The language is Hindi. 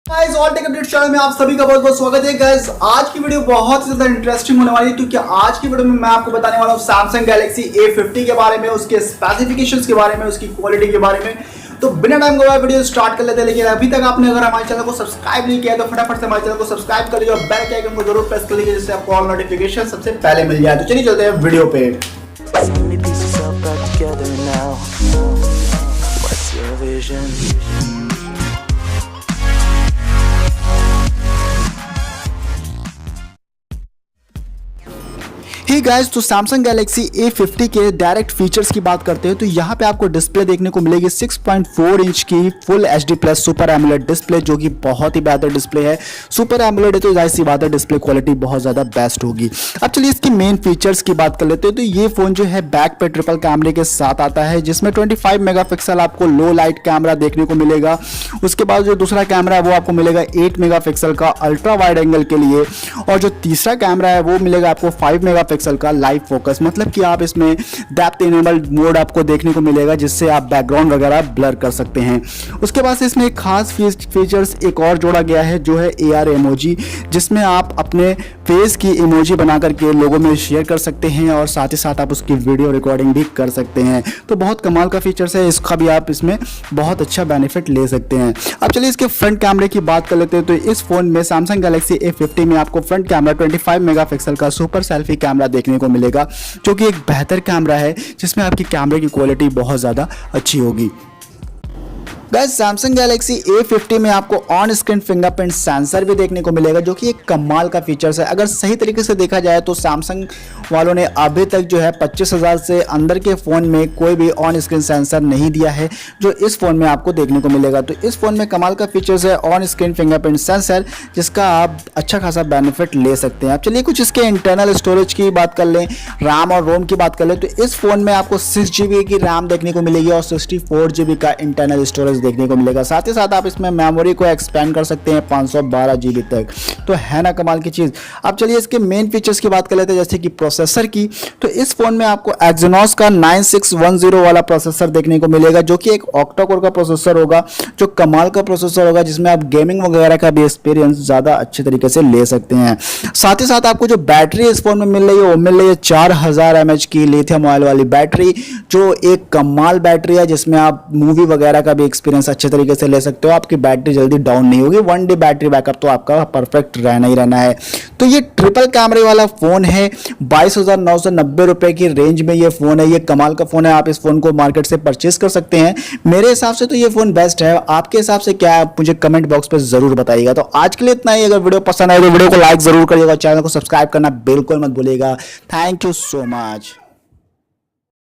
Guys all take update channel में आप सभी का बहुत बहुत स्वागत है। गाइस आज की वीडियो बहुत ही ज्यादा इंटरेस्टिंग होने वाली है क्योंकि आज की वीडियो में मैं आपको बताने वाला हूं Samsung Galaxy A50 के बारे में, उसके स्पेसिफिकेशंस के बारे में, उसकी क्वालिटी के बारे में। तो बिना टाइम गवाए वीडियो स्टार्ट कर लेते हैं। लेकिन अभी तक आपने अगर हमारे चैनल को सब्सक्राइब नहीं किया तो फटाफट से हमारे चैनल को सब्सक्राइब कर लीजिए और बेल के आइकन को जरूर प्रेस कर लीजिए जिससे आपको ऑल नोटिफिकेशन सबसे पहले मिल जाए। तो चलिए चलते हैं वीडियो पे। हे गाइस, तो Samsung Galaxy A50 के डायरेक्ट फीचर्स की बात करते हैं तो यहाँ पे आपको डिस्प्ले देखने को मिलेगी 6.4 इंच की full HD plus super AMOLED display, जो कि बहुत ही बेहतर डिस्प्ले है। सुपर एमोलेड है तो जाहिर सी बात है डिस्प्ले क्वालिटी बहुत ज़्यादा बेस्ट होगी। अब चलिए इसकी मेन फीचर्स की बात कर लेते हैं। तो ये फ़ोन जो है बैक पे ट्रिपल कैमरे के साथ आता है जिसमें 25 मेगापिक्सल आपको लो लाइट कैमरा देखने को मिलेगा। उसके बाद जो दूसरा कैमरा है वो आपको मिलेगा 8 मेगापिक्सल का अल्ट्रा वाइड एंगल के लिए, और जो तीसरा कैमरा है वो मिलेगा आपको 5 मेगापिक्सल का लाइव फोकस, मतलब कि आप इसमें डेप्थ इनेबल्ड मोड आपको देखने को मिलेगा जिससे आप बैकग्राउंड वगैरह ब्लर कर सकते हैं। उसके बाद इसमें एक खास फीचर्स एक और जोड़ा गया है जो है AR इमोजी, जिसमें आप अपने फेस की इमोजी बना करके लोगों में शेयर कर सकते हैं और साथ ही साथ आप उसकी वीडियो रिकॉर्डिंग भी कर सकते हैं। तो बहुत कमाल का फीचर्स है, इसका भी आप इसमें बहुत अच्छा बेनिफिट ले सकते हैं। अब चलिए इसके फ्रंट कैमरे की बात कर लेते हैं। तो इस फोन में Samsung Galaxy A50 में आपको फ्रंट कैमरा 25 मेगापिक्सल का सुपर सेल्फी कैमरा देखने को मिलेगा, जो कि एक बेहतर कैमरा है जिसमें आपकी कैमरे की क्वालिटी बहुत ज़्यादा अच्छी होगी। गाइस Samsung Galaxy A50 में आपको ऑन स्क्रीन फिंगरप्रिंट सेंसर भी देखने को मिलेगा, जो कि एक कमाल का फीचर्स है। अगर सही तरीके से देखा जाए तो Samsung वालों ने अभी तक जो है 25,000 से अंदर के फ़ोन में कोई भी ऑन स्क्रीन सेंसर नहीं दिया है, जो इस फ़ोन में आपको देखने को मिलेगा। तो इस फ़ोन में कमाल का फीचर्स है ऑन स्क्रीन फिंगरप्रिंट सेंसर, जिसका आप अच्छा खासा बेनिफिट ले सकते हैं। अब चलिए कुछ इसके इंटरनल स्टोरेज की बात कर लें, रैम और रोम की बात कर लें। तो इस फ़ोन में आपको 6 GB की रैम देखने को मिलेगी और 64 GB का इंटरनल स्टोरेज देखने को मिलेगा। साथ ही साथ आप इसमें मेमोरी को एक्सपेंड कर सकते हैं 512 GB तक। तो है ना कमाल की चीज़। अब चलिए इसके मेन फीचर्स की बात कर लेते हैं, जैसे कि प्रोसेसर की। तो इस फोन में आपको Exynos का 9610 वाला प्रोसेसर देखने को मिलेगा, जो कि एक ऑक्टा कोर का प्रोसेसर होगा, जो कमाल का प्रोसेसर होगा, जिसमें आप गेमिंग वगैरह का भी एक्सपीरियंस ज़्यादा अच्छे तरीके से ले सकते हैं। साथ ही साथ आपको जो बैटरी इस फोन में मिल रही है वो मिल रही है 4000 mAh की लिथियम ऑयल वाली बैटरी, जो एक कमाल बैटरी है, जिसमें आप मूवी वगैरह का भी एक्सपीरियंस अच्छे तरीके से ले सकते हो। आपकी बैटरी जल्दी डाउन नहीं होगी। 1 डे बैटरी बैकअप तो आपका परफेक्ट रहना ही रहना है। तो ये ट्रिपल कैमरे वाला फोन है। 22,990 रुपए की रेंज में ये फोन है। ये कमाल का फोन है, आप इस फोन को मार्केट से परचेस कर सकते हैं। मेरे हिसाब से तो ये फोन बेस्ट है। आपके हिसाब से क्या है आप मुझे कमेंट बॉक्स पे जरूर बताइएगा। तो आज के लिए इतना ही। अगर वीडियो पसंद आए तो वीडियो को लाइक जरूर करिएगा, चैनल को सब्सक्राइब करना बिल्कुल मत भूलिएगा। Thank you so much.